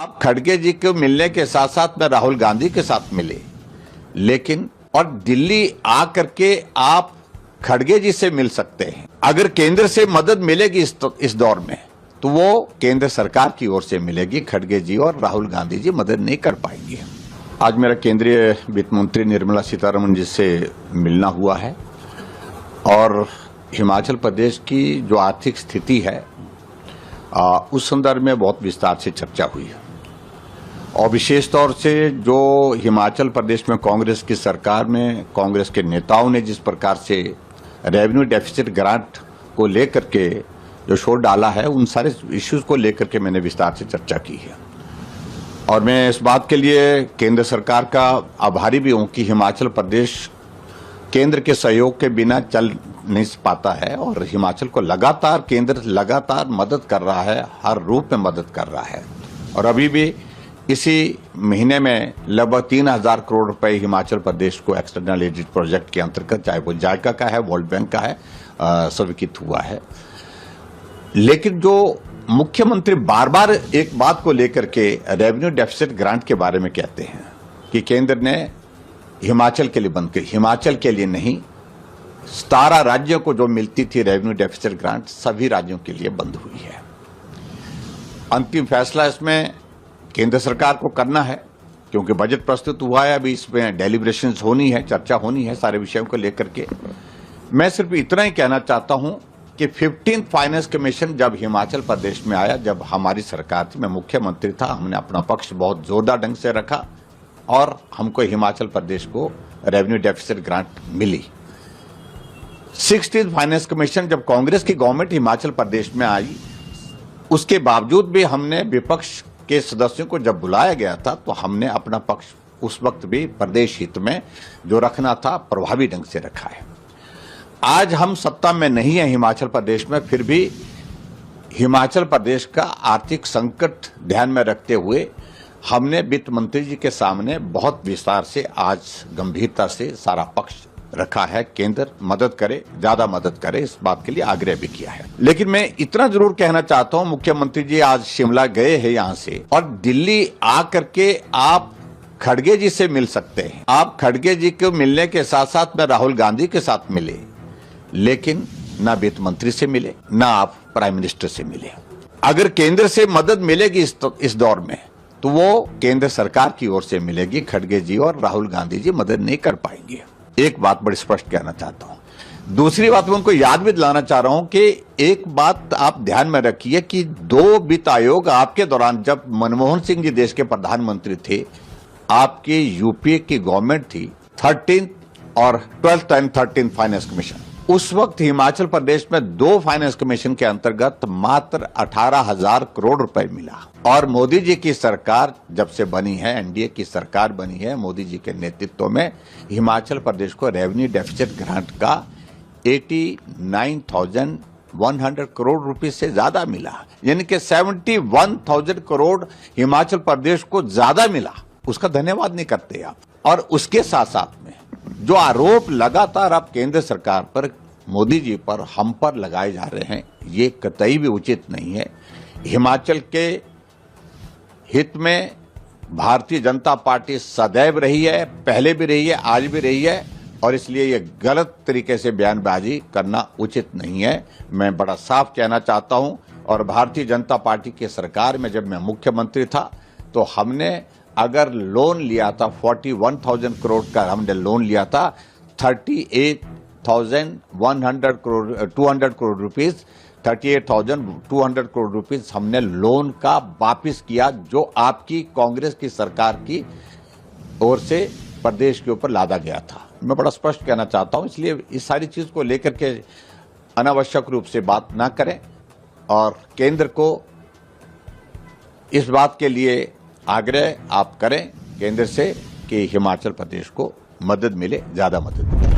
आप खड़गे जी को मिलने के साथ साथ में राहुल गांधी के साथ मिले, लेकिन और दिल्ली आकर के आप खड़गे जी से मिल सकते हैं। अगर केंद्र से मदद मिलेगी इस दौर में तो वो केंद्र सरकार की ओर से मिलेगी। खड़गे जी और राहुल गांधी जी मदद नहीं कर पाएंगे। आज मेरा केंद्रीय वित्त मंत्री निर्मला सीतारमण जी से मिलना हुआ है और हिमाचल प्रदेश की जो आर्थिक स्थिति है उस संदर्भ में बहुत विस्तार से चर्चा हुई है और विशेष तौर से जो हिमाचल प्रदेश में कांग्रेस की सरकार में कांग्रेस के नेताओं ने जिस प्रकार से रेवेन्यू डेफिसिट ग्रांट को लेकर के जो शोर डाला है, उन सारे इश्यूज को लेकर के मैंने विस्तार से चर्चा की है और मैं इस बात के लिए केंद्र सरकार का आभारी भी हूं कि हिमाचल प्रदेश केंद्र के सहयोग के बिना चल नहीं पाता है और हिमाचल को केंद्र लगातार मदद कर रहा है, हर रूप में मदद कर रहा है। और अभी भी इसी महीने में लगभग 3,000 करोड़ रुपए हिमाचल प्रदेश को एक्सटर्नल एड प्रोजेक्ट के अंतर्गत, चाहे वो जायका का है, वर्ल्ड बैंक का है, स्वीकृत हुआ है। लेकिन जो मुख्यमंत्री बार बार एक बात को लेकर के रेवेन्यू डेफिसिट ग्रांट के बारे में कहते हैं कि केंद्र ने हिमाचल के लिए बंद की, हिमाचल के लिए नहीं, 17 राज्यों को जो मिलती थी रेवेन्यू डेफिसिट ग्रांट सभी राज्यों के लिए बंद हुई है। अंतिम फैसला इसमें केंद्र सरकार को करना है क्योंकि बजट प्रस्तुत हुआ है, अभी इसमें डेलिब्रेशंस होनी है, चर्चा होनी है सारे विषयों को लेकर के। मैं सिर्फ इतना ही कहना चाहता हूं कि 15th फाइनेंस कमीशन जब हिमाचल प्रदेश में आया, जब हमारी सरकार थी, मैं मुख्यमंत्री था, हमने अपना पक्ष बहुत जोरदार ढंग से रखा और हमको हिमाचल प्रदेश को रेवेन्यू डेफिसिट ग्रांट मिली। 16th फाइनेंस कमीशन जब कांग्रेस की गवर्नमेंट हिमाचल प्रदेश में आई, उसके बावजूद भी हमने विपक्ष के सदस्यों को जब बुलाया गया था तो हमने अपना पक्ष उस वक्त भी प्रदेश हित में जो रखना था प्रभावी ढंग से रखा है। आज हम सत्ता में नहीं है हिमाचल प्रदेश में, फिर भी हिमाचल प्रदेश का आर्थिक संकट ध्यान में रखते हुए हमने वित्त मंत्री जी के सामने बहुत विस्तार से, आज गंभीरता से सारा पक्ष रखा है। केंद्र मदद करे, ज्यादा मदद करे, इस बात के लिए आग्रह भी किया है। लेकिन मैं इतना जरूर कहना चाहता हूं, मुख्यमंत्री जी आज शिमला गए हैं यहां से और दिल्ली आकर के आप खड़गे जी से मिल सकते हैं। आप खड़गे जी को मिलने के साथ साथ में राहुल गांधी के साथ मिले, लेकिन ना वित्त मंत्री से मिले, ना आप प्राइम मिनिस्टर से मिले। अगर केंद्र से मदद मिलेगी इस दौर में तो वो केंद्र सरकार की ओर से मिलेगी। खड़गे जी और राहुल गांधी जी मदद नहीं कर पाएंगे। एक बात बड़ी स्पष्ट कहना चाहता हूं। दूसरी बात मैं उनको याद भी दिलाना चाह रहा हूं कि एक बात आप ध्यान में रखिए कि 2 वित्त आयोग आपके दौरान, जब मनमोहन सिंह जी देश के प्रधानमंत्री थे, आपकी यूपीए की गवर्नमेंट थी, 13th और 12th and 13th finance commission, उस वक्त हिमाचल प्रदेश में 2 फाइनेंस कमीशन के अंतर्गत मात्र 18,000 करोड़ रुपए मिला। और मोदी जी की सरकार जब से बनी है, एनडीए की सरकार बनी है, मोदी जी के नेतृत्व में हिमाचल प्रदेश को रेवेन्यू डेफिसिट ग्रांट का 89,100 करोड़ रुपए से ज्यादा मिला, यानी कि 71,000 करोड़ हिमाचल प्रदेश को ज्यादा मिला। उसका धन्यवाद नहीं करते आप। और उसके साथ साथ में जो आरोप लगातार आप केंद्र सरकार पर, मोदी जी पर, हम पर लगाए जा रहे हैं, ये कतई भी उचित नहीं है। हिमाचल के हित में भारतीय जनता पार्टी सदैव रही है, पहले भी रही है, आज भी रही है और इसलिए ये गलत तरीके से बयानबाजी करना उचित नहीं है। मैं बड़ा साफ कहना चाहता हूं। और भारतीय जनता पार्टी की सरकार में जब मैं मुख्यमंत्री था तो हमने अगर लोन लिया था 41,000 करोड़ का हमने लोन लिया था, 38,100 करोड़ 200 करोड़ रुपीस 38,200 करोड़ रुपीस हमने लोन का वापिस किया, जो आपकी कांग्रेस की सरकार की ओर से प्रदेश के ऊपर लादा गया था। मैं बड़ा स्पष्ट कहना चाहता हूं, इसलिए इस सारी चीज को लेकर के अनावश्यक रूप से बात ना करें और केंद्र को इस बात के लिए आग्रह आप करें केंद्र से कि हिमाचल प्रदेश को मदद मिले, ज्यादा मदद मिले।